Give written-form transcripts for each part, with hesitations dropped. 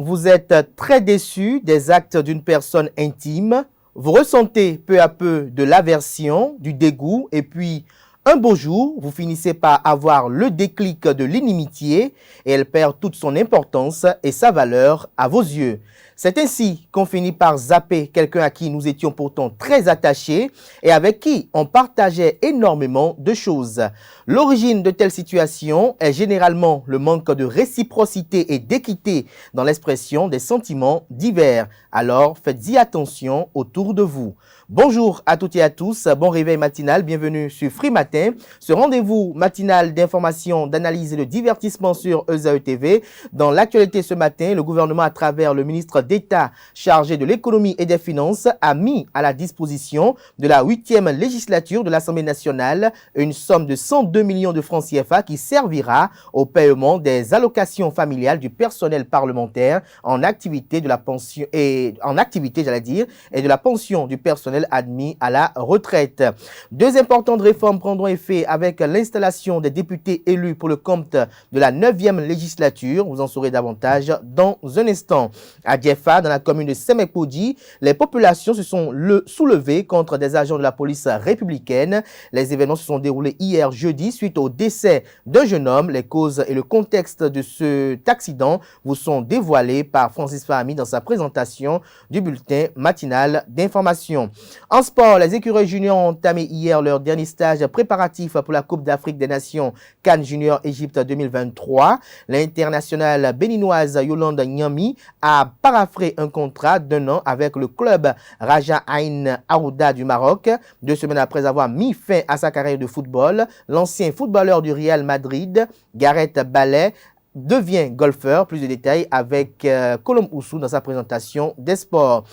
vous êtes très déçu des actes d'une personne intime. Vous ressentez peu à peu de l'aversion, du dégoût et puis un beau jour, vous finissez par avoir le déclic de l'inimitié et elle perd toute son importance et sa valeur à vos yeux. C'est ainsi qu'on finit par zapper quelqu'un à qui nous étions pourtant très attachés et avec qui on partageait énormément de choses. L'origine de telles situations est généralement le manque de réciprocité et d'équité dans l'expression des sentiments divers. Alors faites-y attention autour de vous. Bonjour à toutes et à tous, bon réveil matinal, bienvenue sur Free Matin, ce rendez-vous matinal d'information, d'analyse et de divertissement sur ESAE TV. Dans l'actualité ce matin, le gouvernement à travers le ministre d'État chargé de l'économie et des finances a mis à la disposition de la 8e législature de l'Assemblée nationale une somme de 102 millions de francs CFA qui servira au paiement des allocations familiales du personnel parlementaire en activité de la pension et de la pension du personnel admis à la retraite. Deux importantes réformes prendront effet avec l'installation des députés élus pour le compte de la 9e législature. Vous en saurez davantage dans un instant. À Diefa, dans la commune de Semekpodi, les populations se sont soulevées contre des agents de la police républicaine. Les événements se sont déroulés hier jeudi suite au décès d'un jeune homme. Les causes et le contexte de cet accident vous sont dévoilés par Francis Fahmi dans sa présentation du bulletin matinal d'information. En sport, les écureuils juniors ont entamé hier leur dernier stage préparatif pour la Coupe d'Afrique des Nations CAN Junior Égypte 2023. L'internationale béninoise Yolande Nyami a paraphé un contrat d'1 an avec le club Raja Ain Aouda du Maroc. 2 semaines après avoir mis fin à sa carrière de football, l'ancien footballeur du Real Madrid, Gareth Bale, devient golfeur. Plus de détails avec Colombe Oussou dans sa présentation des sports.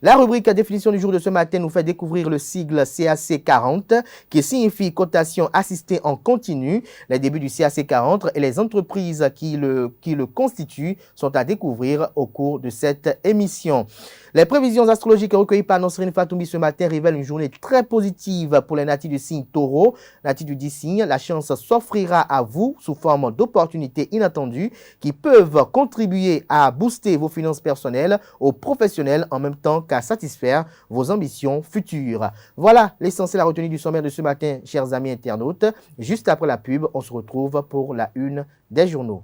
La rubrique définition du jour de ce matin nous fait découvrir le sigle CAC 40 qui signifie cotation assistée en continu. Les débuts du CAC 40 et les entreprises qui le constituent sont à découvrir au cours de cette émission. Les prévisions astrologiques recueillies par Nosrine Fatoumi ce matin révèlent une journée très positive pour les natifs du signe taureau. Natifs du 10 signes, la chance s'offrira à vous sous forme d'opportunités inattendues qui peuvent contribuer à booster vos finances personnelles ou professionnelles en même temps qu'à satisfaire vos ambitions futures. Voilà l'essentiel à retenir du sommaire de ce matin, chers amis internautes. Juste après la pub, on se retrouve pour la une des journaux.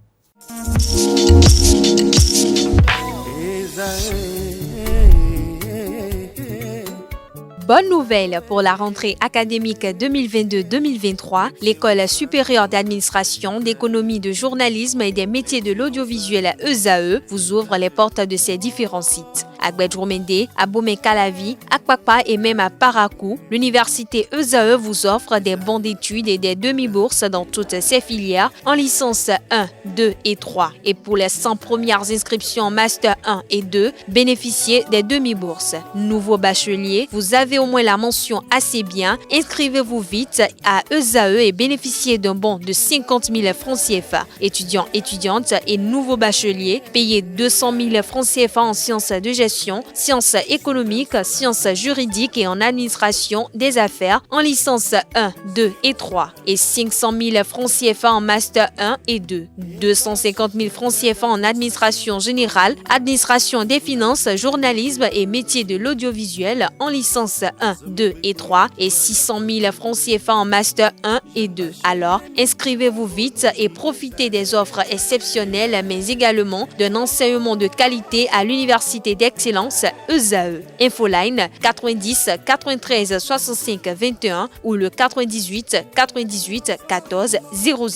Bonne nouvelle pour la rentrée académique 2022-2023, l'École supérieure d'administration, d'économie, de journalisme et des métiers de l'audiovisuel ESAE vous ouvre les portes de ses différents sites. À Gbedjomende, à Bomé-Calavi, à Kpakpa et même à Parakou, l'université ESAE vous offre des bons d'études et des demi-bourses dans toutes ses filières en licence 1, 2 et 3. Et pour les 100 premières inscriptions en master 1 et 2, bénéficiez des demi-bourses. Nouveau bachelier, vous avez au moins la mention assez bien, inscrivez-vous vite à ESAE et bénéficiez d'un bon de 50 000 francs CFA. Étudiants, étudiantes et nouveaux bacheliers, payez 200 000 francs CFA en sciences de gestion, sciences économiques, sciences juridiques et en administration des affaires en licence 1, 2 et 3 et 500 000 francs CFA en master 1 et 2, 250 000 francs CFA en administration générale, administration des finances, journalisme et métiers de l'audiovisuel en licence 1, 2 et 3 et 600 000 francs CFA en master 1 et 2. Alors, inscrivez-vous vite et profitez des offres exceptionnelles mais également d'un enseignement de qualité à l'université d'excellence ESAE. Infoline 90 93 65 21 ou le 98 98 14 00.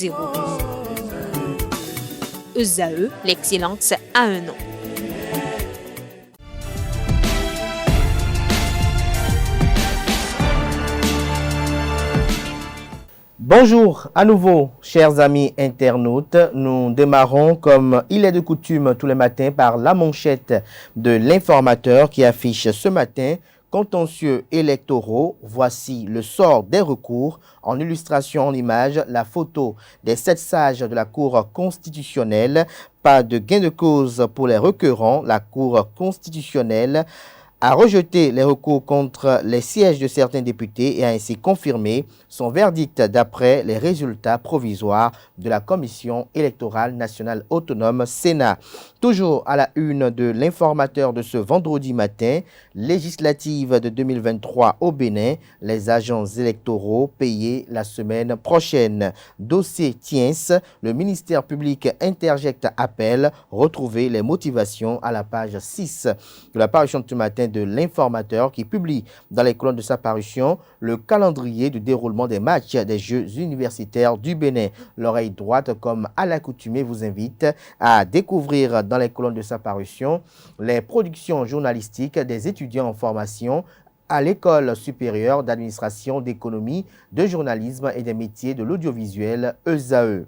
ESAE, l'excellence à un nom. Bonjour à nouveau, chers amis internautes. Nous démarrons comme il est de coutume tous les matins par la manchette de l'informateur qui affiche ce matin contentieux électoraux. Voici le sort des recours. En illustration en image, la photo des 7 sages de la Cour constitutionnelle. Pas de gain de cause pour les requérants. La Cour constitutionnelle a rejeté les recours contre les sièges de certains députés et a ainsi confirmé son verdict d'après les résultats provisoires de la Commission électorale nationale autonome Sénat. Toujours à la une de l'informateur de ce vendredi matin, législative de 2023 au Bénin, les agents électoraux payés la semaine prochaine. Dossier Tiens, le ministère public interjecte appel, retrouver les motivations à la page 6 de la parution de ce matin de l'informateur qui publie dans les colonnes de sa parution le calendrier du déroulement des matchs des Jeux universitaires du Bénin. L'oreille droite, comme à l'accoutumée, vous invite à découvrir dans les colonnes de sa parution les productions journalistiques des étudiants en formation à l'École supérieure d'administration, d'économie, de journalisme et des métiers de l'audiovisuel ESAE.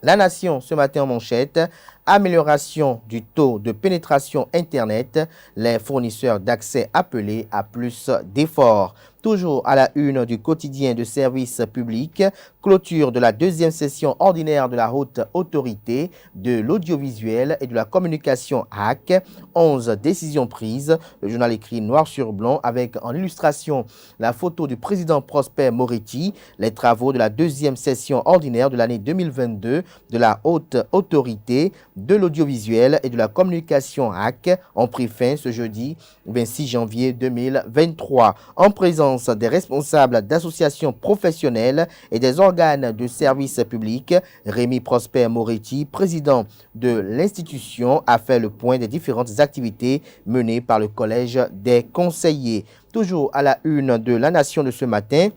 La Nation, ce matin en manchette, amélioration du taux de pénétration Internet, les fournisseurs d'accès appelés à plus d'efforts. Toujours à la une du quotidien de service public, clôture de la deuxième session ordinaire de la haute autorité de l'audiovisuel et de la communication HAC. 11 décisions prises. Le journal écrit noir sur blanc avec en illustration la photo du président Prosper Moretti. Les travaux de la deuxième session ordinaire de l'année 2022 de la haute autorité de l'audiovisuel et de la communication HAC ont pris fin ce jeudi 26 janvier 2023 en présence des responsables d'associations professionnelles et des organes de service public. Rémi Prosper Moretti, président de l'institution, a fait le point des différentes activités menées par le Collège des conseillers. Toujours à la une de La Nation de ce matin,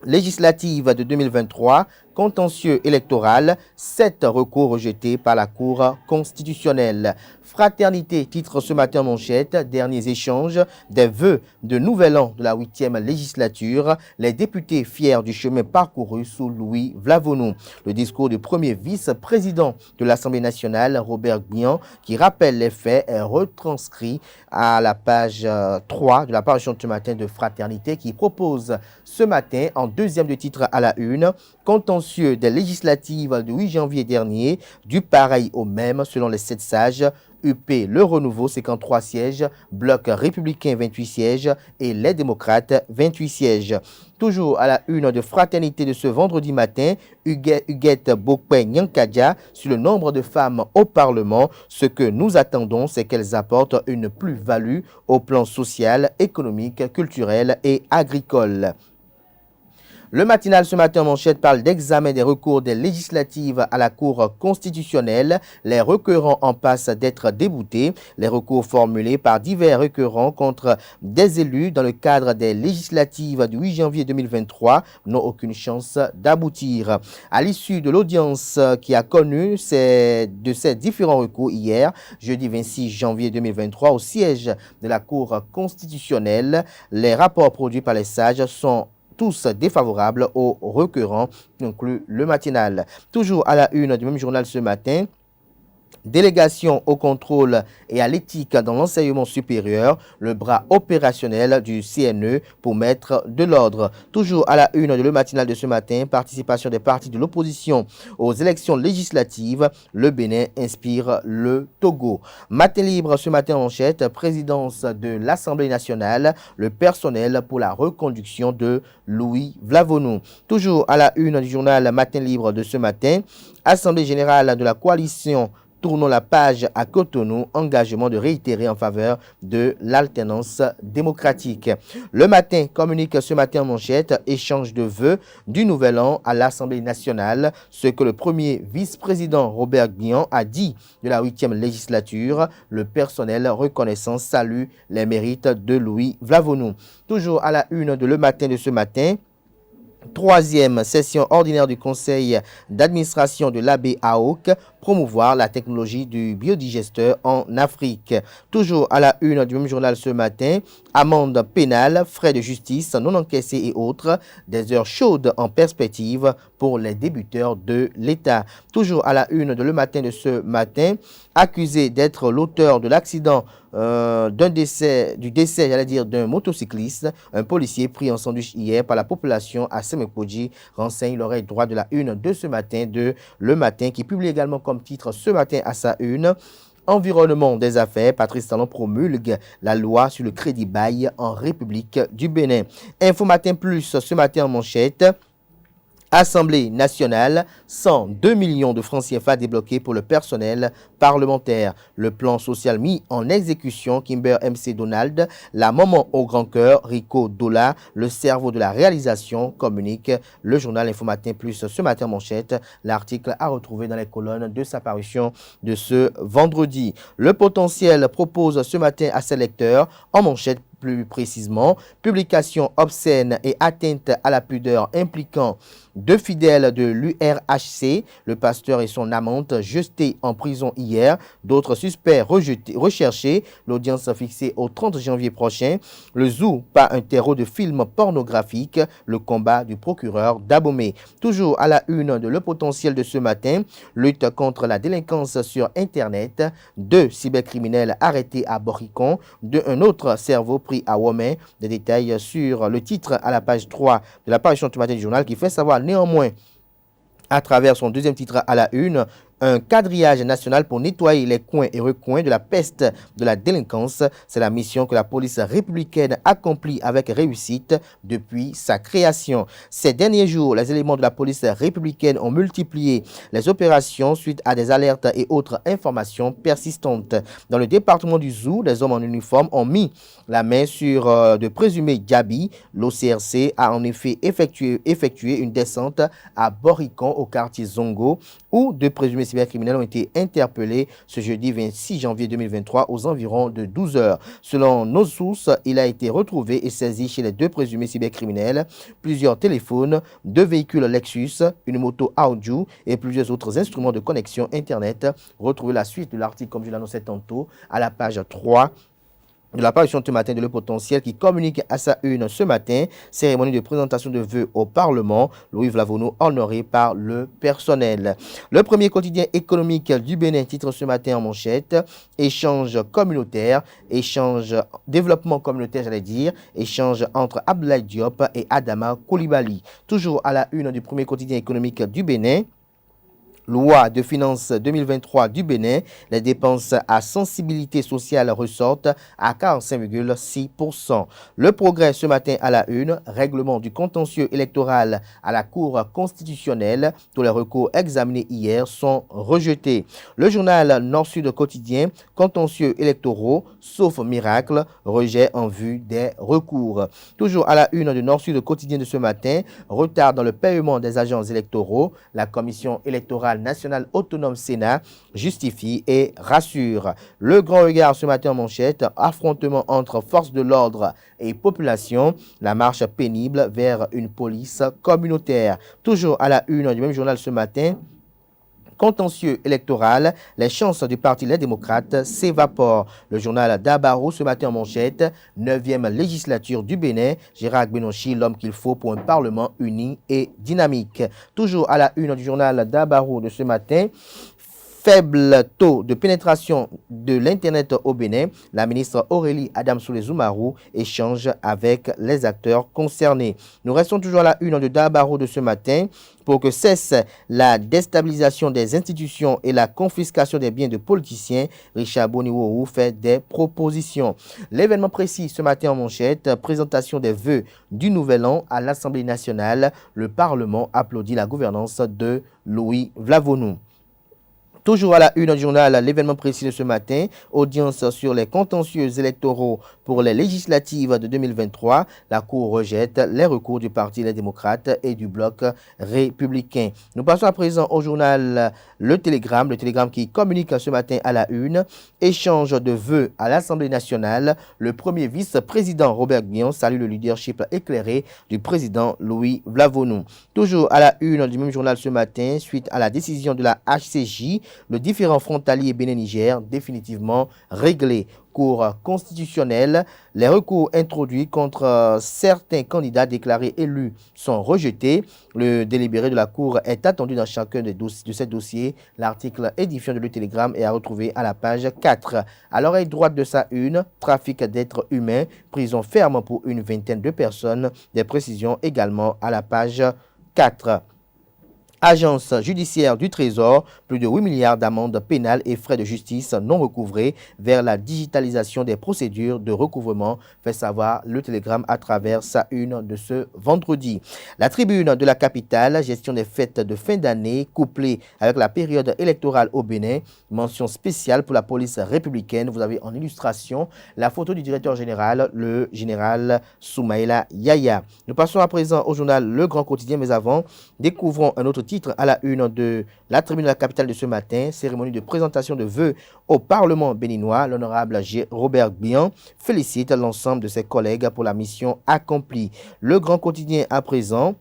législative de 2023, contentieux électoral, 7 recours rejetés par la Cour constitutionnelle. Fraternité titre ce matin en manchette, derniers échanges des vœux de nouvel an de la 8e législature, les députés fiers du chemin parcouru sous Louis Vlavonou. Le discours du premier vice-président de l'Assemblée nationale, Robert Bian, qui rappelle les faits, est retranscrit à la page 3 de la parution de ce matin de Fraternité, qui propose ce matin, en deuxième de titre à la une, contentieux des législatives du 8 janvier dernier, du pareil au même selon les 7 sages. UP, le renouveau, 53 sièges, Bloc républicain, 28 sièges et les démocrates, 28 sièges. Toujours à la une de Fraternité de ce vendredi matin, Huguette Bokwe Nyankadja sur le nombre de femmes au Parlement. Ce que nous attendons, c'est qu'elles apportent une plus-value au plan social, économique, culturel et agricole. Le matinal ce matin en manchette parle d'examen des recours des législatives à la Cour constitutionnelle. Les requérants en passent d'être déboutés. Les recours formulés par divers requérants contre des élus dans le cadre des législatives du 8 janvier 2023 n'ont aucune chance d'aboutir. À l'issue de l'audience qui a connu de ces différents recours hier, jeudi 26 janvier 2023, au siège de la Cour constitutionnelle, les rapports produits par les sages sont tous défavorables aux requérants, conclut le matinal. Toujours à la une du même journal ce matin, délégation au contrôle et à l'éthique dans l'enseignement supérieur, le bras opérationnel du CNE pour mettre de l'ordre. Toujours à la une de le matinal de ce matin, participation des partis de l'opposition aux élections législatives, le Bénin inspire le Togo. Matin libre ce matin en manchette, présidence de l'Assemblée nationale, le personnel pour la reconduction de Louis Vlavonou. Toujours à la une du journal Matin libre de ce matin, Assemblée générale de la coalition tournons la page à Cotonou, engagement de réitérer en faveur de l'alternance démocratique. Le matin communique ce matin en manchette, échange de vœux du nouvel an à l'Assemblée nationale, ce que le premier vice-président Robert Bian a dit de la 8e législature. Le personnel reconnaissant salue les mérites de Louis Vlavonou. Toujours à la une de Le Matin de ce matin, troisième session ordinaire du conseil d'administration de l'AB AOC, promouvoir la technologie du biodigesteur en Afrique. Toujours à la une du même journal ce matin, amende pénale, frais de justice non encaissés et autres, des heures chaudes en perspective pour les débuteurs de l'État. Toujours à la une de Le Matin de ce matin, accusé d'être l'auteur de l'accident d'un décès d'un motocycliste, un policier pris en sandwich hier par la population à Semekoji, renseigne l'oreille droite de la une de ce matin de Le Matin, qui publie également comme titre ce matin à sa une, Environnement des affaires, Patrice Talon promulgue la loi sur le crédit bail en République du Bénin. Info Matin Plus, ce matin en manchette. Assemblée nationale, 102 millions de francs CFA débloqués pour le personnel parlementaire. Le plan social mis en exécution, Kimber MC Donald, la maman au grand cœur, Rico Dola, le cerveau de la réalisation, communique le journal Info Matin Plus ce matin en manchette. L'article à retrouver dans les colonnes de sa parution de ce vendredi. Le potentiel propose ce matin à ses lecteurs en manchette. Plus précisément, publication obscène et atteinte à la pudeur impliquant deux fidèles de l'URHC, le pasteur et son amante jetés en prison hier, d'autres suspects recherchés, l'audience fixée au 30 janvier prochain, le zoo, pas un terreau de films pornographiques, le combat du procureur d'Abomey. Toujours à la une de Le Potentiel de ce matin, lutte contre la délinquance sur Internet, 2 cybercriminels arrêtés à Boricon, un autre cerveau pris à Womé. Des détails sur le titre à la page 3 de la parution du matin du journal qui fait savoir néanmoins à travers son deuxième titre à la une, un quadrillage national pour nettoyer les coins et recoins de la peste de la délinquance. C'est la mission que la police républicaine accomplit avec réussite depuis sa création. Ces derniers jours, les éléments de la police républicaine ont multiplié les opérations suite à des alertes et autres informations persistantes. Dans le département du Zou, des hommes en uniforme ont mis la main sur de présumés Djabi. L'OCRC a en effet effectué une descente à Boricon au quartier Zongo où deux présumés cybercriminels ont été interpellés ce jeudi 26 janvier 2023 aux environs de 12 heures. Selon nos sources, il a été retrouvé et saisi chez les deux présumés cybercriminels plusieurs téléphones, 2 véhicules Lexus, une moto Audi et plusieurs autres instruments de connexion Internet. Retrouvez la suite de l'article, comme je l'annonçais tantôt, à la page 3 de la parution ce matin de Le Potentiel qui communique à sa une ce matin, cérémonie de présentation de vœux au Parlement, Louis Vlavono honoré par le personnel. Le premier quotidien économique du Bénin titre ce matin en manchette, échange communautaire, développement communautaire échange entre Abdoulaye Diop et Adama Coulibaly. Toujours à la une du premier quotidien économique du Bénin. Loi de finances 2023 du Bénin, les dépenses à sensibilité sociale ressortent à 45,6%. Le Progrès ce matin à la une, règlement du contentieux électoral à la Cour constitutionnelle. Tous les recours examinés hier sont rejetés. Le journal Nord-Sud quotidien, contentieux électoraux, sauf miracle, rejet en vue des recours. Toujours à la une de Nord-Sud quotidien de ce matin, retard dans le paiement des agents électoraux. La commission électorale national autonome Sénat justifie et rassure. Le grand regard ce matin en manchette, affrontement entre forces de l'ordre et population, la marche pénible vers une police communautaire. Toujours à la une du même journal ce matin, contentieux électoral, les chances du Parti Les Démocrates s'évaporent. Le journal Dabarou ce matin en manchette, 9e législature du Bénin, Gérard Benonchi, l'homme qu'il faut pour un Parlement uni et dynamique. Toujours à la une du journal Dabarou de ce matin, faible taux de pénétration de l'Internet au Bénin, la ministre Aurélie Adamsoulé-Zoumarou échange avec les acteurs concernés. Nous restons toujours à la une de Dabarou de ce matin. Pour que cesse la déstabilisation des institutions et la confiscation des biens de politiciens, Richard Boniwoou fait des propositions. L'événement précis ce matin en manchette, présentation des vœux du Nouvel An à l'Assemblée nationale. Le Parlement applaudit la gouvernance de Louis Vlavonou. Toujours à la une du journal, l'événement précis de ce matin, audience sur les contentieux électoraux pour les législatives de 2023. La Cour rejette les recours du Parti Les Démocrates et du Bloc républicain. Nous passons à présent au journal Le Télégramme qui communique ce matin à la une. Échange de vœux à l'Assemblée nationale. Le premier vice-président Robert Guillon salue le leadership éclairé du président Louis Vlavonou. Toujours à la une du même journal ce matin, suite à la décision de la HCJ, le différend frontalier Bénin-Niger définitivement réglé. Cour constitutionnelle, les recours introduits contre certains candidats déclarés élus sont rejetés. Le délibéré de la Cour est attendu dans chacun de ces dossiers. L'article édifiant de Le Télégramme est à retrouver à la page 4. À l'oreille droite de sa une, trafic d'êtres humains, prison ferme pour une vingtaine de personnes. Des précisions également à la page 4. Agence judiciaire du Trésor, plus de 8 milliards d'amendes pénales et frais de justice non recouvrés vers la digitalisation des procédures de recouvrement, fait savoir le Télégramme à travers sa une de ce vendredi. La tribune de la capitale, gestion des fêtes de fin d'année couplée avec la période électorale au Bénin, mention spéciale pour la police républicaine. Vous avez en illustration la photo du directeur général, le général Soumaïla Yaya. Nous passons à présent au journal Le Grand Quotidien, mais avant, découvrons un autre titre à la une de la tribune de la capitale de ce matin, cérémonie de présentation de vœux au Parlement béninois. L'honorable Robert Bian félicite l'ensemble de ses collègues pour la mission accomplie. Le Grand Quotidien à présent.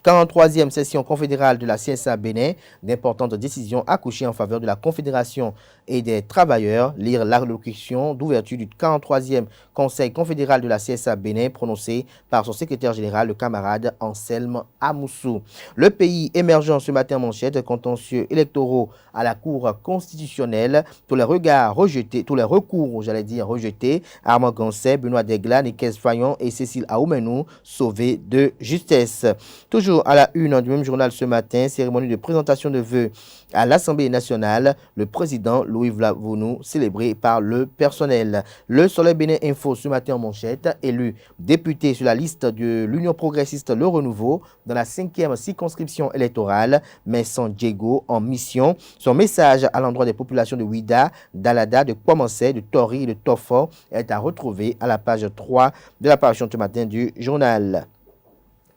43e session confédérale de la CSA Bénin, d'importantes décisions accouchées en faveur de la Confédération et des travailleurs. Lire l'allocution d'ouverture du 43e Conseil confédéral de la CSA Bénin prononcée par son secrétaire général, le camarade Anselme Amoussou. Le pays émergent ce matin en manchette, contentieux électoraux à la Cour constitutionnelle. Tous les recours rejetés. Armand Gansé, Benoît Degla, Nikes Fayon et Cécile Aoumenou sauvés de justesse. Toujours à la une du même journal ce matin, cérémonie de présentation de vœux à l'Assemblée nationale, le président Louis Vlavonou célébré par le personnel. Le Soleil Bénin Info ce matin en manchette, élu député sur la liste de l'Union progressiste Le Renouveau dans la 5e circonscription électorale, mais sans Diego en mission. Son message à l'endroit des populations de Ouida, d'Alada, de Kouamansé, de Tori et de Tofo est à retrouver à la page 3 de la parution ce matin du journal.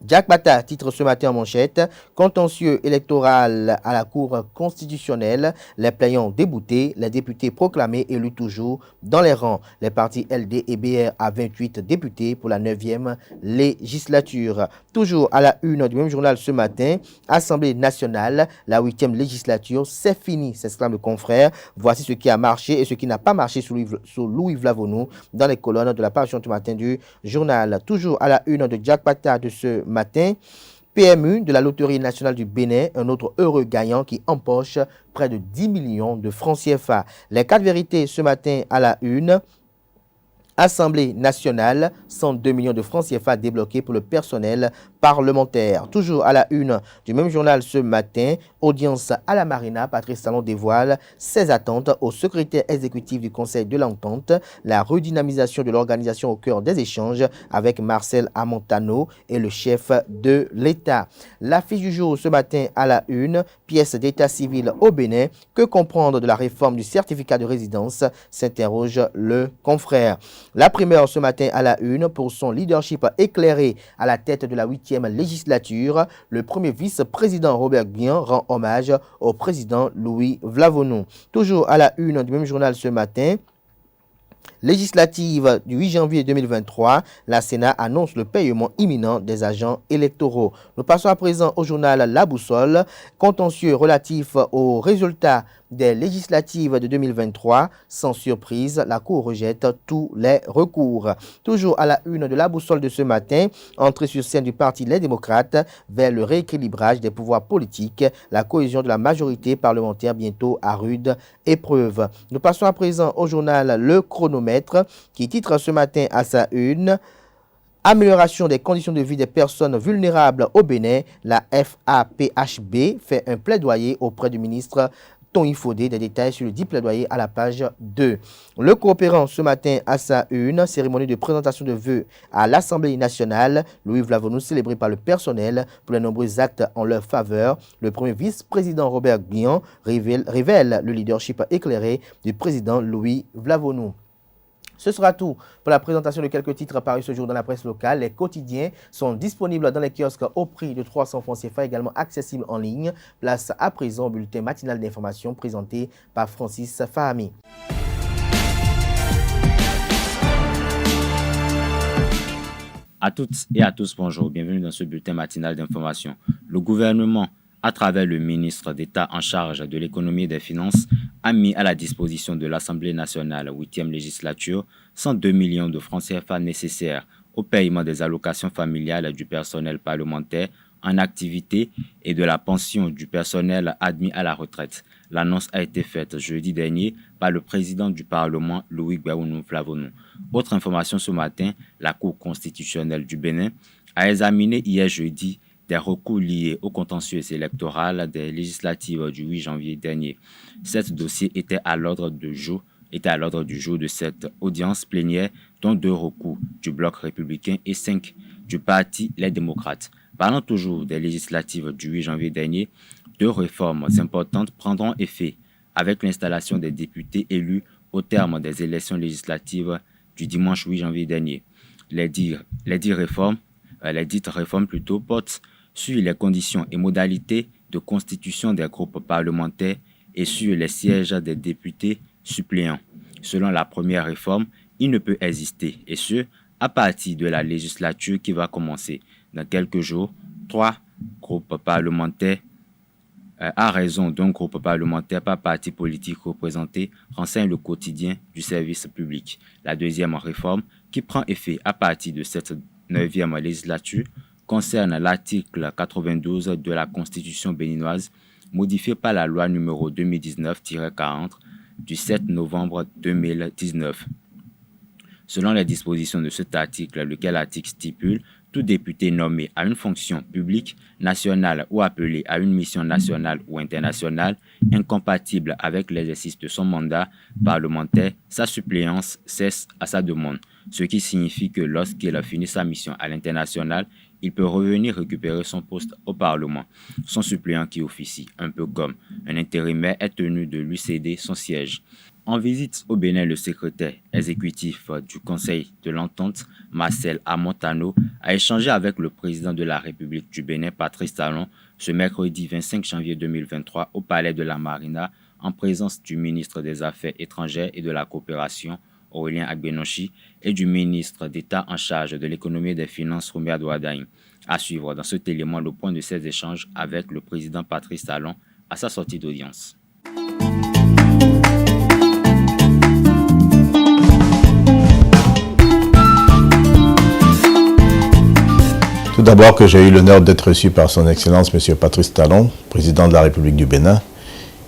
Jack Bata titre ce matin en manchette, contentieux électoral à la Cour constitutionnelle, les plaignants déboutés, les députés proclamés élus toujours dans les rangs. Les partis LD et BR à 28 députés pour la 9e législature. Toujours à la une du même journal ce matin, Assemblée nationale, la 8e législature, c'est fini, s'exclame le confrère. Voici ce qui a marché et ce qui n'a pas marché sous Louis Vlavonou dans les colonnes de la parution ce matin du journal. Toujours à la une de Jack Bata de ce matin, PMU de la Loterie nationale du Bénin, un autre heureux gagnant qui empoche près de 10 millions de francs CFA. Les 4 vérités ce matin à la une. Assemblée nationale, 102 millions de francs CFA débloqués pour le personnel parlementaire. Toujours à la une du même journal ce matin, audience à la Marina, Patrice Talon dévoile ses attentes au secrétaire exécutif du Conseil de l'Entente, la redynamisation de l'organisation au cœur des échanges avec Marcel Amontano et le chef de l'État. L'affiche du jour ce matin à la une, pièce d'état civil au Bénin, que comprendre de la réforme du certificat de résidence, s'interroge le confrère. La primeur ce matin à la une, pour son leadership éclairé à la tête de la 8e législature, le premier vice-président Robert Bian rend hommage au président Louis Vlavonou. Toujours à la une du même journal ce matin, législative du 8 janvier 2023, la Sénat annonce le paiement imminent des agents électoraux. Nous passons à présent au journal La Boussole, contentieux relatif aux résultats des législatives de 2023. Sans surprise, la Cour rejette tous les recours. Toujours à la une de La Boussole de ce matin, entrée sur scène du Parti Les Démocrates vers le rééquilibrage des pouvoirs politiques, la cohésion de la majorité parlementaire bientôt à rude épreuve. Nous passons à présent au journal Le Chronomètre qui titre ce matin à sa une: amélioration des conditions de vie des personnes vulnérables au Bénin. La FAPHB fait un plaidoyer auprès du ministre Tony Fodé. Des détails sur le dit plaidoyer à la page 2. Le coopérant ce matin à sa une, cérémonie de présentation de vœux à l'Assemblée nationale. Louis Vlavonou célébré par le personnel pour les nombreux actes en leur faveur. Le premier vice-président Robert Bian révèle le leadership éclairé du président Louis Vlavonou. Ce sera tout pour la présentation de quelques titres parus ce jour dans la presse locale. Les quotidiens sont disponibles dans les kiosques au prix de 300 francs CFA, également accessibles en ligne. Place à présent au bulletin matinal d'information présenté par Francis Fahami. À toutes et à tous, bonjour. Bienvenue dans ce bulletin matinal d'information. Le gouvernement, à travers le ministre d'État en charge de l'économie et des finances, a mis à la disposition de l'Assemblée nationale 8e législature 102 millions de francs CFA nécessaires au paiement des allocations familiales du personnel parlementaire en activité et de la pension du personnel admis à la retraite. L'annonce a été faite jeudi dernier par le président du Parlement, Louis Vlavonou. Autre information ce matin, la Cour constitutionnelle du Bénin a examiné hier jeudi des recours liés au contentieux électoral des législatives du 8 janvier dernier. 7 dossiers étaient à l'ordre du jour de cette audience plénière, dont 2 recours du Bloc républicain et 5 du Parti Les Démocrates. Parlant toujours des législatives du 8 janvier dernier, 2 réformes importantes prendront effet avec l'installation des députés élus au terme des élections législatives du dimanche 8 janvier dernier. Les dites réformes portent sur les conditions et modalités de constitution des groupes parlementaires et sur les sièges des députés suppléants. Selon la première réforme, il ne peut exister, et ce, à partir de la législature qui va commencer dans quelques jours, 3 groupes parlementaires à raison d'un groupe parlementaire par parti politique représenté, renseigne le quotidien du service public. La deuxième réforme, qui prend effet à partir de cette 9e législature, concerne l'article 92 de la Constitution béninoise, modifié par la loi numéro 2019-40 du 7 novembre 2019. Selon les dispositions de cet article, lequel article stipule tout député nommé à une fonction publique nationale ou appelé à une mission nationale ou internationale incompatible avec l'exercice de son mandat parlementaire, sa suppléance cesse à sa demande, ce qui signifie que lorsqu'il a fini sa mission à l'international, il peut revenir récupérer son poste au Parlement. Son suppléant qui officie, un peu comme un intérimaire, est tenu de lui céder son siège. En visite au Bénin, le secrétaire exécutif du Conseil de l'Entente, Marcel Amontano, a échangé avec le président de la République du Bénin, Patrice Talon, ce mercredi 25 janvier 2023 au Palais de la Marina, en présence du ministre des Affaires étrangères et de la coopération, Aurélien Agbenochi, et du ministre d'État en charge de l'économie et des finances, Roumia Douadaï. À suivre dans cet élément le point de ces échanges avec le président Patrice Talon à sa sortie d'audience. Tout d'abord que j'ai eu l'honneur d'être reçu par son Excellence M. Patrice Talon, président de la République du Bénin,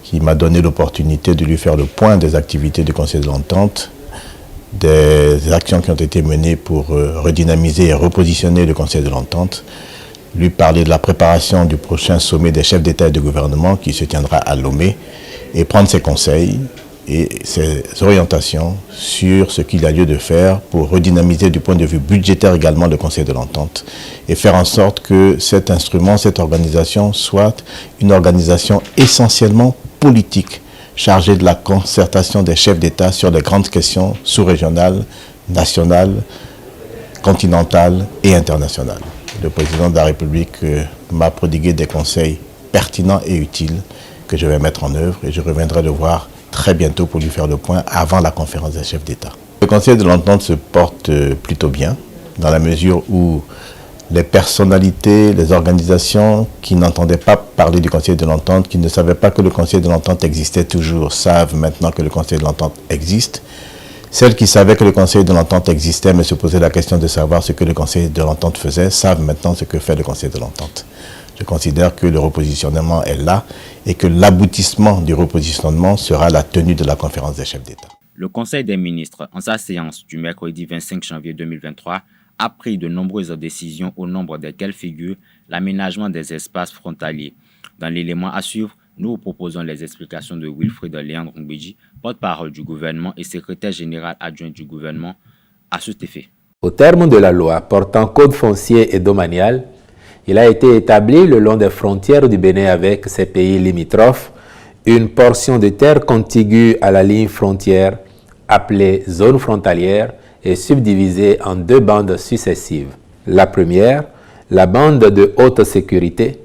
qui m'a donné l'opportunité de lui faire le point des activités du Conseil de l'Entente, des actions qui ont été menées pour redynamiser et repositionner le Conseil de l'Entente, lui parler de la préparation du prochain sommet des chefs d'État et de gouvernement qui se tiendra à Lomé et prendre ses conseils et ses orientations sur ce qu'il a lieu de faire pour redynamiser du point de vue budgétaire également le Conseil de l'Entente et faire en sorte que cet instrument, cette organisation soit une organisation essentiellement politique, chargée de la concertation des chefs d'État sur les grandes questions sous-régionales, nationales, continentales et internationales. Le président de la République m'a prodigué des conseils pertinents et utiles que je vais mettre en œuvre et je reviendrai le voir très bientôt pour lui faire le point avant la conférence des chefs d'État. Le Conseil de l'Entente se porte plutôt bien dans la mesure où les personnalités, les organisations qui n'entendaient pas parler du Conseil de l'Entente, qui ne savaient pas que le Conseil de l'Entente existait toujours, savent maintenant que le Conseil de l'Entente existe. Celles qui savaient que le Conseil de l'Entente existait mais se posaient la question de savoir ce que le Conseil de l'Entente faisait, savent maintenant ce que fait le Conseil de l'Entente. Je considère que le repositionnement est là et que l'aboutissement du repositionnement sera la tenue de la conférence des chefs d'État. Le Conseil des ministres, en sa séance du mercredi 25 janvier 2023, a pris de nombreuses décisions au nombre desquelles figure l'aménagement des espaces frontaliers. Dans l'élément à suivre, nous vous proposons les explications de Wilfried Léandre Ngbeji, porte-parole du gouvernement et secrétaire général adjoint du gouvernement, à cet effet. Au terme de la loi portant code foncier et domanial, il a été établi le long des frontières du Bénin avec ses pays limitrophes une portion de terre contiguë à la ligne frontière appelée zone frontalière et subdivisée en 2 bandes successives. La première, la bande de haute sécurité,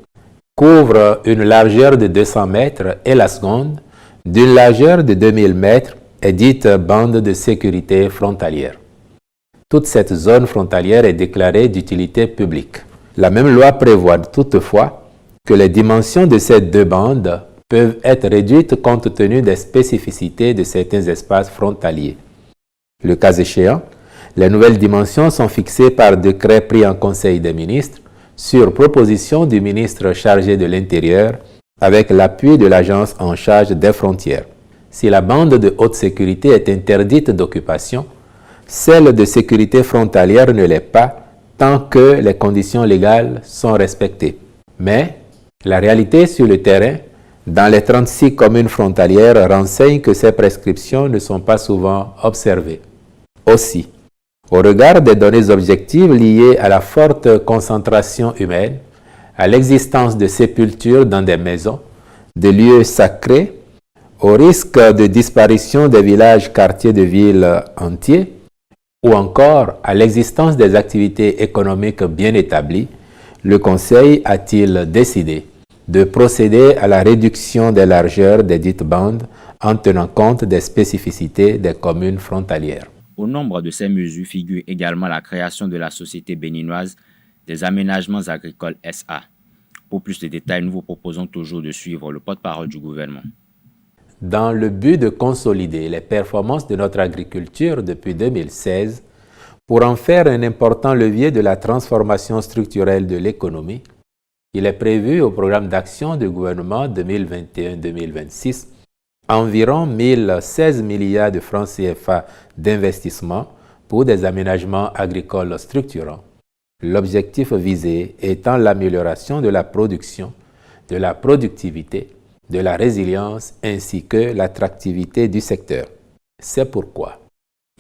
couvre une largeur de 200 mètres et la seconde, d'une largeur de 2000 mètres, est dite bande de sécurité frontalière. Toute cette zone frontalière est déclarée d'utilité publique. La même loi prévoit toutefois que les dimensions de ces 2 bandes peuvent être réduites compte tenu des spécificités de certains espaces frontaliers. Le cas échéant, les nouvelles dimensions sont fixées par décret pris en Conseil des ministres sur proposition du ministre chargé de l'Intérieur avec l'appui de l'agence en charge des frontières. Si la bande de haute sécurité est interdite d'occupation, celle de sécurité frontalière ne l'est pas tant que les conditions légales sont respectées. Mais la réalité sur le terrain, dans les 36 communes frontalières, renseigne que ces prescriptions ne sont pas souvent observées. Aussi, au regard des données objectives liées à la forte concentration humaine, à l'existence de sépultures dans des maisons, de lieux sacrés, au risque de disparition des villages, quartiers de villes entiers, ou encore à l'existence des activités économiques bien établies, le Conseil a-t-il décidé de procéder à la réduction des largeurs des dites bandes en tenant compte des spécificités des communes frontalières. Au nombre de ces mesures figure également la création de la Société béninoise des aménagements agricoles SA. Pour plus de détails, nous vous proposons toujours de suivre le porte-parole du gouvernement. Dans le but de consolider les performances de notre agriculture depuis 2016, pour en faire un important levier de la transformation structurelle de l'économie, il est prévu au programme d'action du gouvernement 2021-2026 environ 1016 milliards de francs CFA d'investissement pour des aménagements agricoles structurants. L'objectif visé étant l'amélioration de la production, de la productivité, de la résilience ainsi que l'attractivité du secteur. C'est pourquoi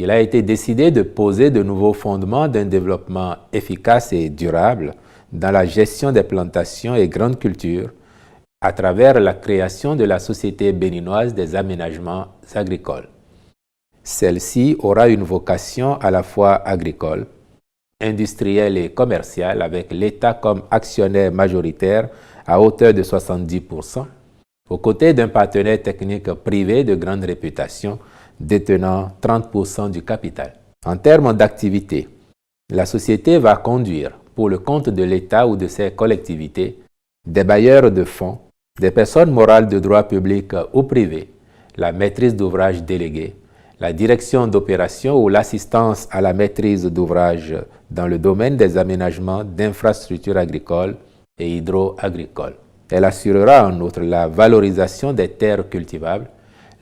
il a été décidé de poser de nouveaux fondements d'un développement efficace et durable dans la gestion des plantations et grandes cultures à travers la création de la Société béninoise des aménagements agricoles. Celle-ci aura une vocation à la fois agricole, industrielle et commerciale avec l'État comme actionnaire majoritaire à hauteur de 70%, aux côtés d'un partenaire technique privé de grande réputation détenant 30% du capital. En termes d'activité, la société va conduire, pour le compte de l'État ou de ses collectivités, des bailleurs de fonds, des personnes morales de droit public ou privé, la maîtrise d'ouvrage déléguée, la direction d'opération ou l'assistance à la maîtrise d'ouvrage dans le domaine des aménagements d'infrastructures agricoles et hydro-agricoles. Elle assurera en outre la valorisation des terres cultivables,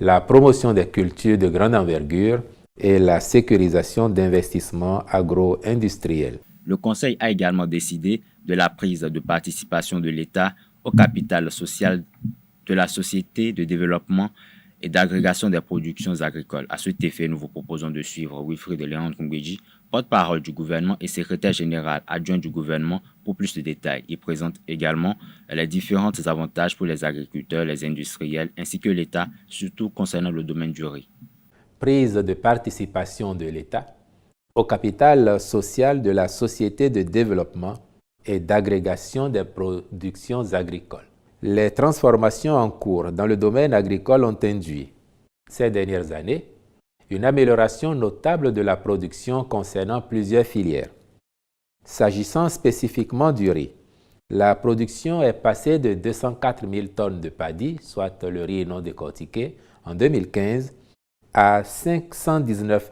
la promotion des cultures de grande envergure et la sécurisation d'investissements agro-industriels. Le Conseil a également décidé de la prise de participation de l'État au capital social de la Société de développement et d'agrégation des productions agricoles. À cet effet, nous vous proposons de suivre Wilfried Léandre Ngweji, porte-parole du gouvernement et secrétaire général adjoint du gouvernement pour plus de détails. Il présente également les différents avantages pour les agriculteurs, les industriels ainsi que l'État, surtout concernant le domaine du riz. Prise de participation de l'État au capital social de la Société de développement et d'agrégation des productions agricoles. Les transformations en cours dans le domaine agricole ont induit, ces dernières années, une amélioration notable de la production concernant plusieurs filières. S'agissant spécifiquement du riz, la production est passée de 204 000 tonnes de paddy, soit le riz non décortiqué, en 2015, à 519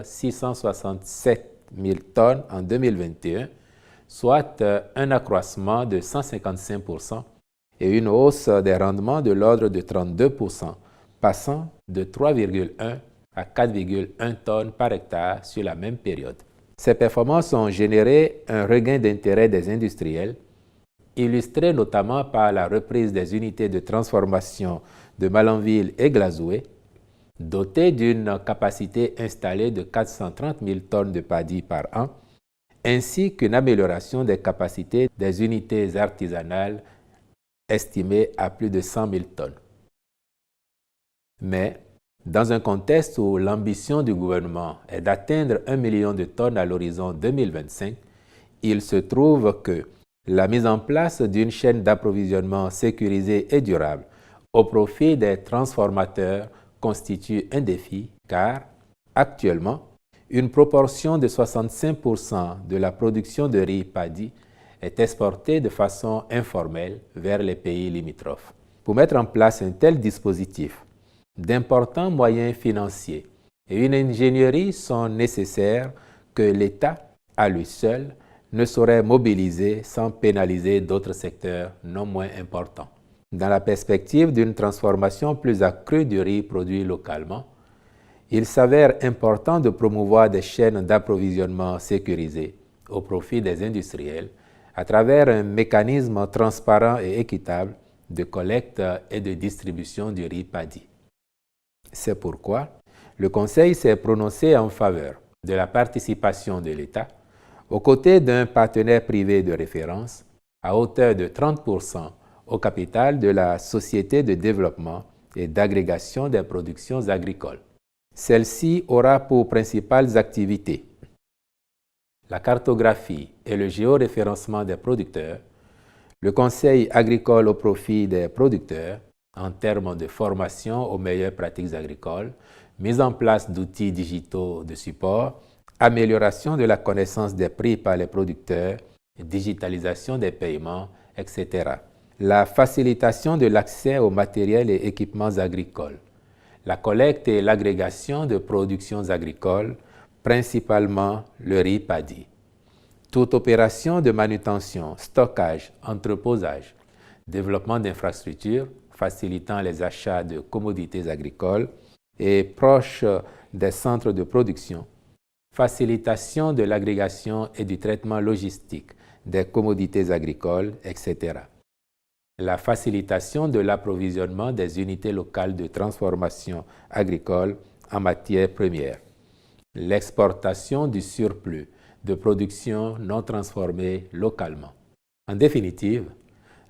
667 000 tonnes en 2021, soit un accroissement de 155% et une hausse des rendements de l'ordre de 32%, passant de 3,1 à 4,1 tonnes par hectare sur la même période. Ces performances ont généré un regain d'intérêt des industriels, illustré notamment par la reprise des unités de transformation de Malanville et Glazoué, dotées d'une capacité installée de 430 000 tonnes de paddy par an, ainsi qu'une amélioration des capacités des unités artisanales estimées à plus de 100 000 tonnes. Mais, dans un contexte où l'ambition du gouvernement est d'atteindre 1 million de tonnes à l'horizon 2025, il se trouve que la mise en place d'une chaîne d'approvisionnement sécurisée et durable au profit des transformateurs constitue un défi car, actuellement, une proportion de 65% de la production de riz paddy est exportée de façon informelle vers les pays limitrophes. Pour mettre en place un tel dispositif, d'importants moyens financiers et une ingénierie sont nécessaires que l'État, à lui seul, ne saurait mobiliser sans pénaliser d'autres secteurs non moins importants. Dans la perspective d'une transformation plus accrue du riz produit localement, il s'avère important de promouvoir des chaînes d'approvisionnement sécurisées au profit des industriels à travers un mécanisme transparent et équitable de collecte et de distribution du riz paddy. C'est pourquoi le Conseil s'est prononcé en faveur de la participation de l'État aux côtés d'un partenaire privé de référence à hauteur de 30% au capital de la Société de développement et d'agrégation des productions agricoles. Celle-ci aura pour principales activités la cartographie et le géoréférencement des producteurs, le conseil agricole au profit des producteurs en termes de formation aux meilleures pratiques agricoles, mise en place d'outils digitaux de support, amélioration de la connaissance des prix par les producteurs, digitalisation des paiements, etc. La facilitation de l'accès aux matériels et équipements agricoles, la collecte et l'agrégation de productions agricoles, principalement le riz paddy. Toute opération de manutention, stockage, entreposage, développement d'infrastructures facilitant les achats de commodités agricoles et proches des centres de production, facilitation de l'agrégation et du traitement logistique des commodités agricoles, etc. La facilitation de l'approvisionnement des unités locales de transformation agricole en matières premières, l'exportation du surplus de production non transformée localement. En définitive,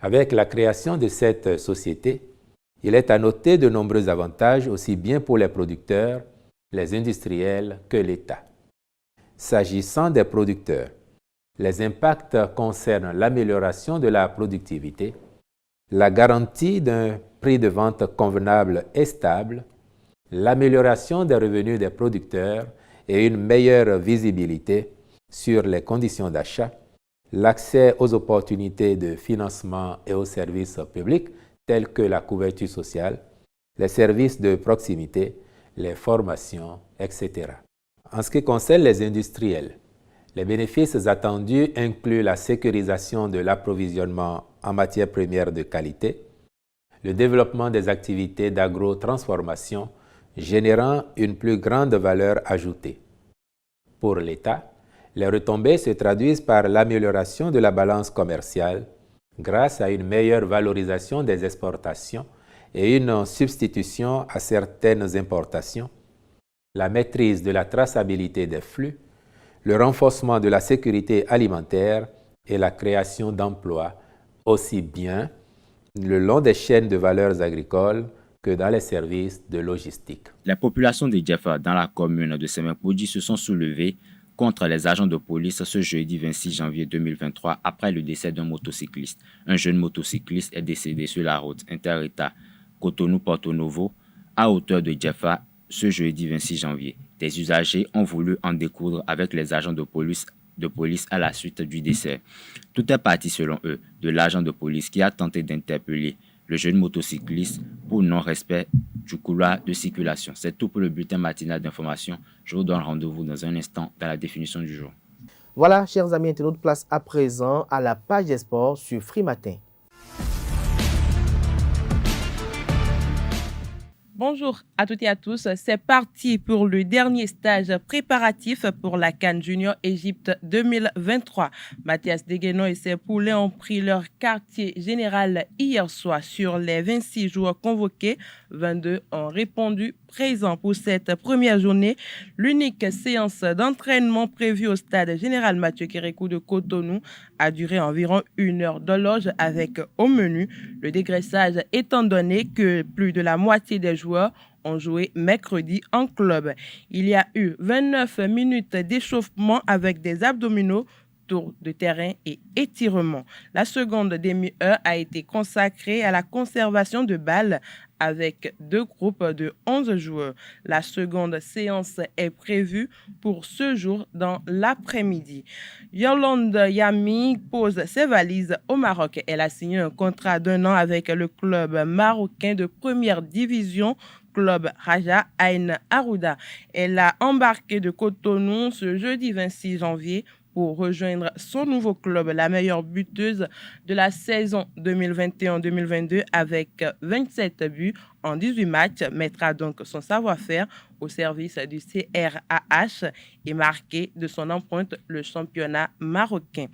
avec la création de cette société, il est à noter de nombreux avantages aussi bien pour les producteurs, les industriels que l'État. S'agissant des producteurs, les impacts concernent l'amélioration de la productivité, la garantie d'un prix de vente convenable et stable, l'amélioration des revenus des producteurs et une meilleure visibilité sur les conditions d'achat, l'accès aux opportunités de financement et aux services publics tels que la couverture sociale, les services de proximité, les formations, etc. En ce qui concerne les industriels, les bénéfices attendus incluent la sécurisation de l'approvisionnement en matières premières de qualité, le développement des activités d'agro-transformation générant une plus grande valeur ajoutée. Pour l'État, les retombées se traduisent par l'amélioration de la balance commerciale grâce à une meilleure valorisation des exportations et une substitution à certaines importations, la maîtrise de la traçabilité des flux, le renforcement de la sécurité alimentaire et la création d'emplois, aussi bien le long des chaînes de valeurs agricoles que dans les services de logistique. Les populations de Djefa dans la commune de Semenkoudji se sont soulevées contre les agents de police ce jeudi 26 janvier 2023 après le décès d'un motocycliste. Un jeune motocycliste est décédé sur la route inter-État Cotonou-Porto Novo à hauteur de Djefa ce jeudi 26 janvier. Des usagers ont voulu en découdre avec les agents de police à la suite du décès. Tout est parti selon eux de l'agent de police qui a tenté d'interpeller le jeune motocycliste pour non-respect du couloir de circulation. C'est tout pour le bulletin matinal d'information. Je vous donne rendez-vous dans un instant dans la définition du jour. Voilà, chers amis internautes, place à présent à la page des sports sur Free Matin. Bonjour à toutes et à tous, c'est parti pour le dernier stage préparatif pour la CAN Junior Égypte 2023. Mathias Deguenon et ses poulets ont pris leur quartier général hier soir. Sur les 26 joueurs convoqués, 22 ont répondu présents pour cette première journée. L'unique séance d'entraînement prévue au stade général Mathieu Kérékou de Cotonou a duré environ 1 heure d'horloge avec au menu le dégraissage, étant donné que plus de la moitié des joueurs ont joué mercredi en club. Il y a eu 29 minutes d'échauffement avec des abdominaux, tour de terrain et étirements. La seconde demi-heure a été consacrée à la conservation de balles avec 2 groupes de 11 joueurs. La seconde séance est prévue pour ce jour dans l'après-midi. Yolande Yami pose ses valises au Maroc. Elle a signé un contrat d'1 an avec le club marocain de première division, Club Raja Ain Arouda. Elle a embarqué de Cotonou ce jeudi 26 janvier pour rejoindre son nouveau club, la meilleure buteuse de la saison 2021-2022 avec 27 buts en 18 matchs, mettra donc son savoir-faire au service du CRAH et marquer de son empreinte le championnat marocain.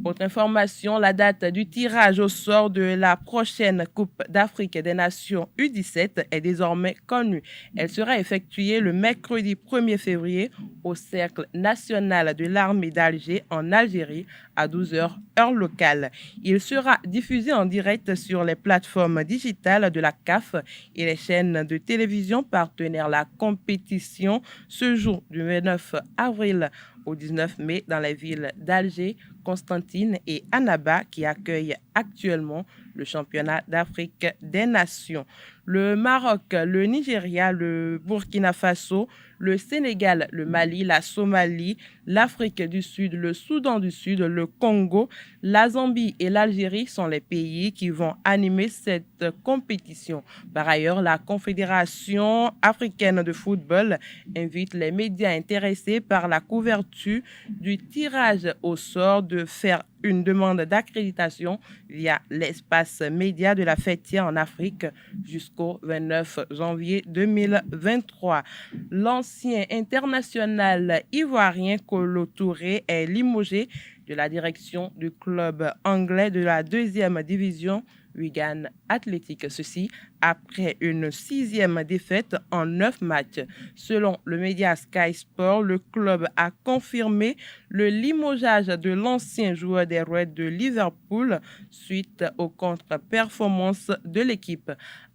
Autre information, la date du tirage au sort de la prochaine Coupe d'Afrique des Nations U17 est désormais connue. Elle sera effectuée le mercredi 1er février au Cercle national de l'armée d'Alger en Algérie à 12h heure locale. Il sera diffusé en direct sur les plateformes digitales de la CAF et les chaînes de télévision partenaires. La compétition se joue du 29 avril au 19 mai dans les villes d'Alger, Constantine et Annaba qui accueillent actuellement le championnat d'Afrique des Nations. Le Maroc, le Nigeria, le Burkina Faso, le Sénégal, le Mali, la Somalie, l'Afrique du Sud, le Soudan du Sud, le Congo, la Zambie et l'Algérie sont les pays qui vont animer cette compétition. Par ailleurs, la Confédération africaine de football invite les médias intéressés par la couverture du tirage au sort de faire une demande d'accréditation via l'espace média de la fêtière en Afrique jusqu'au 29 janvier 2023. L'ancien international ivoirien Kolo Touré est limogé de la direction du club anglais de la 2e division Wigan Athletic. Ceci après une 6e défaite en 9 matchs. Selon le média Sky Sport, le club a confirmé le limogeage de l'ancien joueur des Reds de Liverpool suite aux contre-performances de l'équipe.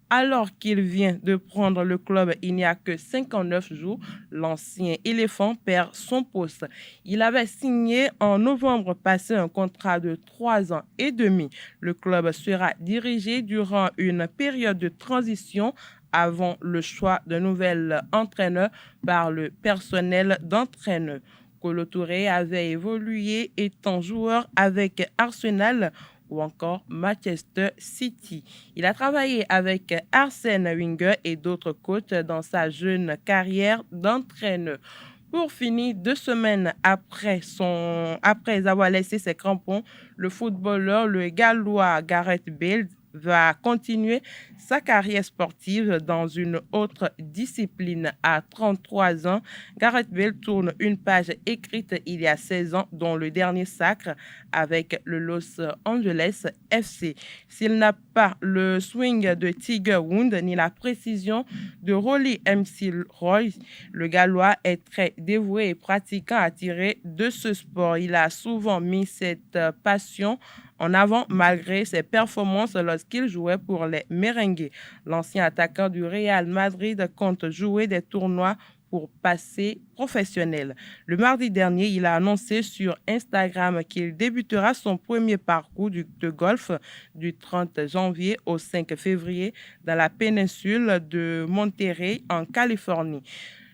Alors qu'il vient de prendre le club il n'y a que 59 jours, l'ancien éléphant perd son poste. Il avait signé en novembre passé un contrat de 3 ans et demi. Le club sera dirigé durant une période de transition avant le choix d'un nouvel entraîneur par le personnel d'entraîneur. Kolo Touré avait évolué étant joueur avec Arsenal ou encore Manchester City. Il a travaillé avec Arsène Wenger et d'autres coachs dans sa jeune carrière d'entraîneur. Pour finir, 2 semaines après avoir laissé ses crampons, le footballeur, le Gallois Gareth Bale, va continuer sa carrière sportive dans une autre discipline. À 33 ans, Gareth Bale tourne une page écrite il y a 16 ans, dont le dernier sacre avec le Los Angeles FC. S'il n'a pas le swing de Tiger Woods ni la précision de Rolly McIlroy, le Gallois est très dévoué et pratiquant à tirer de ce sport. Il a souvent mis cette passion en avant malgré ses performances lorsqu'il jouait pour les Merengues. L'ancien attaquant du Real Madrid compte jouer des tournois pour passer professionnel. Le mardi dernier, il a annoncé sur Instagram qu'il débutera son premier parcours de golf du 30 janvier au 5 février dans la péninsule de Monterey en Californie.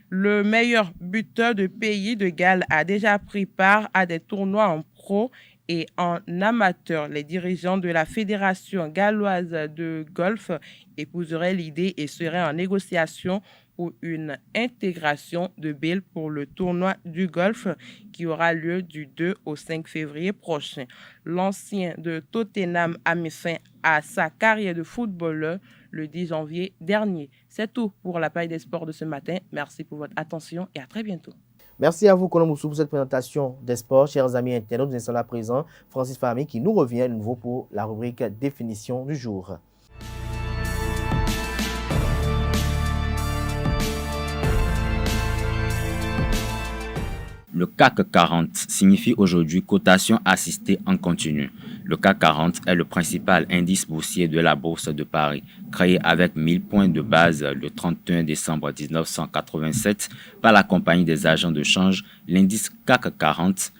Le meilleur buteur de pays de Galles a déjà pris part à des tournois en pro et en amateur. Les dirigeants de la Fédération galloise de golf épouseraient l'idée et seraient en négociation pour une intégration de Bale pour le tournoi du golf qui aura lieu du 2 au 5 février prochain. L'ancien de Tottenham a mis fin à sa carrière de footballeur le 10 janvier dernier. C'est tout pour la page des sports de ce matin. Merci pour votre attention et à très bientôt. Merci à vous, Kolo Moussou, pour cette présentation des sports. Chers amis internautes, nous installons à présent Francis Fahmy qui nous revient à nouveau pour la rubrique définition du jour. Le CAC 40 signifie aujourd'hui cotation assistée en continu. Le CAC 40 est le principal indice boursier de la Bourse de Paris, créé avec 1000 points de base le 31 décembre 1987 par la compagnie des agents de change. L'indice CAC 40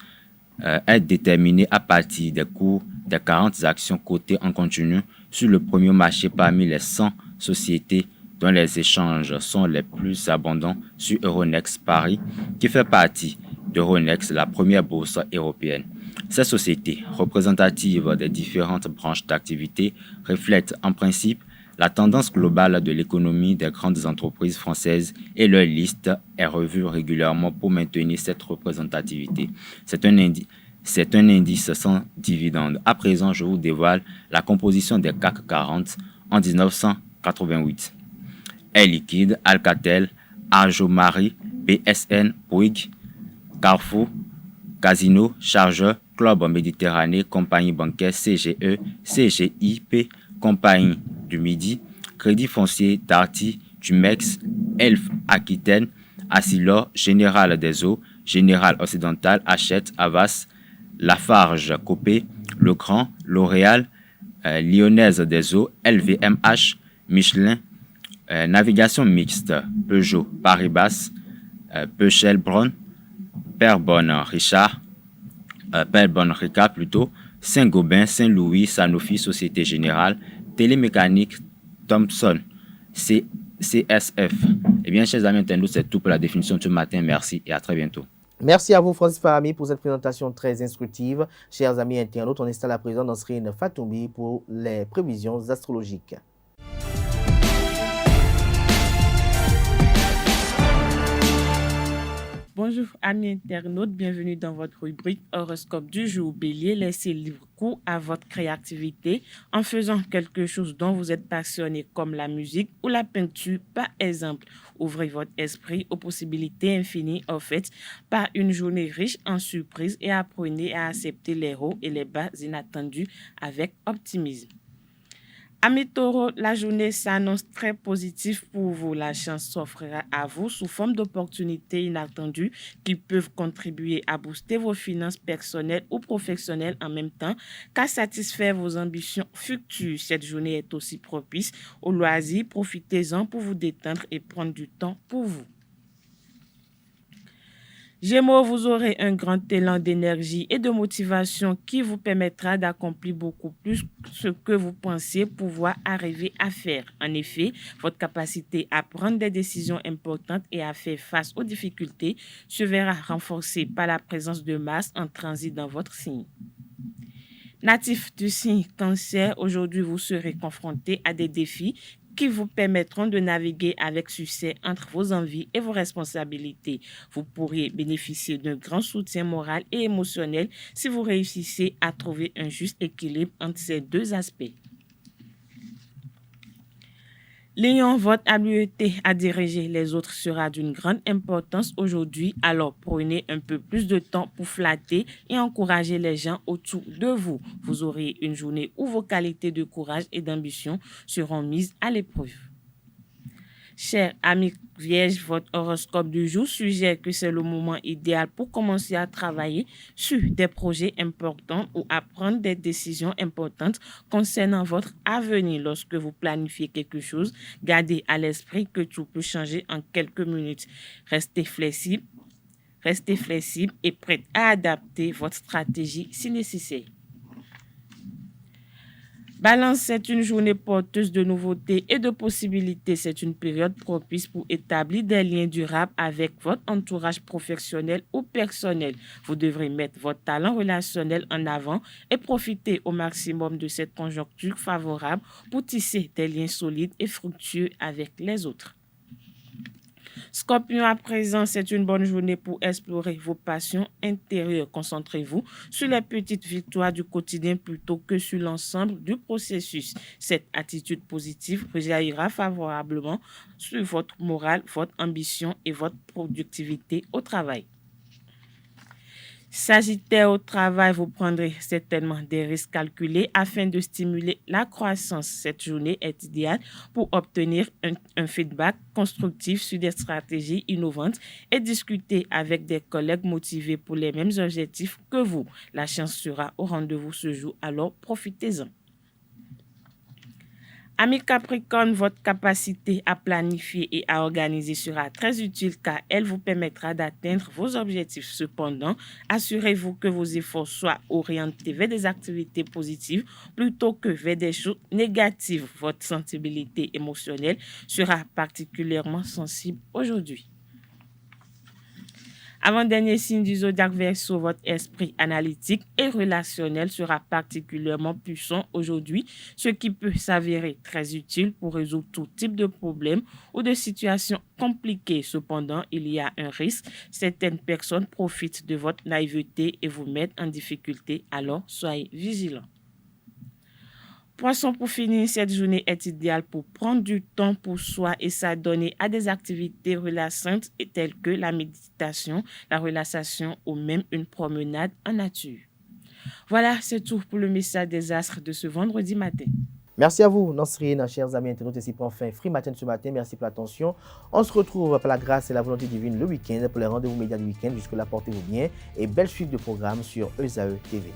est déterminé à partir des cours des 40 actions cotées en continu sur le premier marché parmi les 100 sociétés dont les échanges sont les plus abondants sur Euronext Paris, qui fait partie d'Euronext, la première bourse européenne. Ces sociétés, représentatives des différentes branches d'activité, reflètent en principe la tendance globale de l'économie des grandes entreprises françaises et leur liste est revue régulièrement pour maintenir cette représentativité. C'est un indice sans dividende. À présent, je vous dévoile la composition des CAC 40 en 1988. Air Liquide, Alcatel, Arjomari, BSN, Bouygues, Carrefour, Casino, Chargeur, Club Méditerranée, Compagnie bancaire CGE, CGIP, Compagnie du Midi, Crédit foncier Darty, Jumex, Elf Aquitaine, Asilor, Général des Eaux, Général Occidental, Hachette, Havas, Lafarge Copé, Le Grand, L'Oréal, Lyonnaise des Eaux, LVMH, Michelin, Navigation Mixte, Peugeot, Paribas, Peuchel Bron, Perbonne Richard, Saint-Gobain, Saint-Louis, Sanofi, Société Générale, Télémécanique, Thomson, CSF. Eh bien, chers amis internautes, c'est tout pour la définition de ce matin. Merci et à très bientôt. Merci à vous, Francis Farami, pour cette présentation très instructive. Chers amis internautes, on installe à présent Nasrine Fatoumi pour les prévisions astrologiques. Bonjour amis internautes, bienvenue dans votre rubrique horoscope du jour. Bélier, laissez libre cours à votre créativité en faisant quelque chose dont vous êtes passionné comme la musique ou la peinture par exemple. Ouvrez votre esprit aux possibilités infinies offertes par une journée riche en surprises et apprenez à accepter les hauts et les bas inattendus avec optimisme. Amis taureaux, la journée s'annonce très positive pour vous. La chance s'offrira à vous sous forme d'opportunités inattendues qui peuvent contribuer à booster vos finances personnelles ou professionnelles en même temps qu'à satisfaire vos ambitions futures. Cette journée est aussi propice aux loisirs. Profitez-en pour vous détendre et prendre du temps pour vous. Gémeaux, vous aurez un grand élan d'énergie et de motivation qui vous permettra d'accomplir beaucoup plus ce que vous pensiez pouvoir arriver à faire. En effet, votre capacité à prendre des décisions importantes et à faire face aux difficultés se verra renforcée par la présence de Mars en transit dans votre signe. Natif du signe Cancer, aujourd'hui vous serez confronté à des défis qui vous permettront de naviguer avec succès entre vos envies et vos responsabilités. Vous pourriez bénéficier d'un grand soutien moral et émotionnel si vous réussissez à trouver un juste équilibre entre ces deux aspects. Lion, votre habileté à diriger les autres sera d'une grande importance aujourd'hui, alors prenez un peu plus de temps pour flatter et encourager les gens autour de vous. Vous aurez une journée où vos qualités de courage et d'ambition seront mises à l'épreuve. Chers amis Vierge, votre horoscope du jour suggère que c'est le moment idéal pour commencer à travailler sur des projets importants ou à prendre des décisions importantes concernant votre avenir. Lorsque vous planifiez quelque chose, gardez à l'esprit que tout peut changer en quelques minutes. Restez flexible et prêt à adapter votre stratégie si nécessaire. Balance, c'est une journée porteuse de nouveautés et de possibilités. C'est une période propice pour établir des liens durables avec votre entourage professionnel ou personnel. Vous devrez mettre votre talent relationnel en avant et profiter au maximum de cette conjoncture favorable pour tisser des liens solides et fructueux avec les autres. Scorpion, à présent, c'est une bonne journée pour explorer vos passions intérieures. Concentrez-vous sur les petites victoires du quotidien plutôt que sur l'ensemble du processus. Cette attitude positive rejaillira favorablement sur votre morale, votre ambition et votre productivité au travail. Sagittaire, au travail, vous prendrez certainement des risques calculés afin de stimuler la croissance. Cette journée est idéale pour obtenir un feedback constructif sur des stratégies innovantes et discuter avec des collègues motivés pour les mêmes objectifs que vous. La chance sera au rendez-vous ce jour, alors profitez-en. Amis Capricorne, votre capacité à planifier et à organiser sera très utile car elle vous permettra d'atteindre vos objectifs. Cependant, assurez-vous que vos efforts soient orientés vers des activités positives plutôt que vers des choses négatives. Votre sensibilité émotionnelle sera particulièrement sensible aujourd'hui. Avant-dernier signe du zodiaque Verseau, votre esprit analytique et relationnel sera particulièrement puissant aujourd'hui, ce qui peut s'avérer très utile pour résoudre tout type de problème ou de situation compliquée. Cependant, il y a un risque. Certaines personnes profitent de votre naïveté et vous mettent en difficulté, alors soyez vigilants. Poisson, pour finir, cette journée est idéale pour prendre du temps pour soi et s'adonner à des activités relaxantes telles que la méditation, la relaxation ou même une promenade en nature. Voilà, c'est tout pour le message des astres de ce vendredi matin. Merci à vous, Nansrine, chers amis internautes. Ici prend fin Free Matin ce matin. Merci pour l'attention. On se retrouve par la grâce et la volonté divine le week-end pour les rendez-vous médias du week-end. Jusque-là, portez-vous bien et belle suite de programmes sur ESAE TV.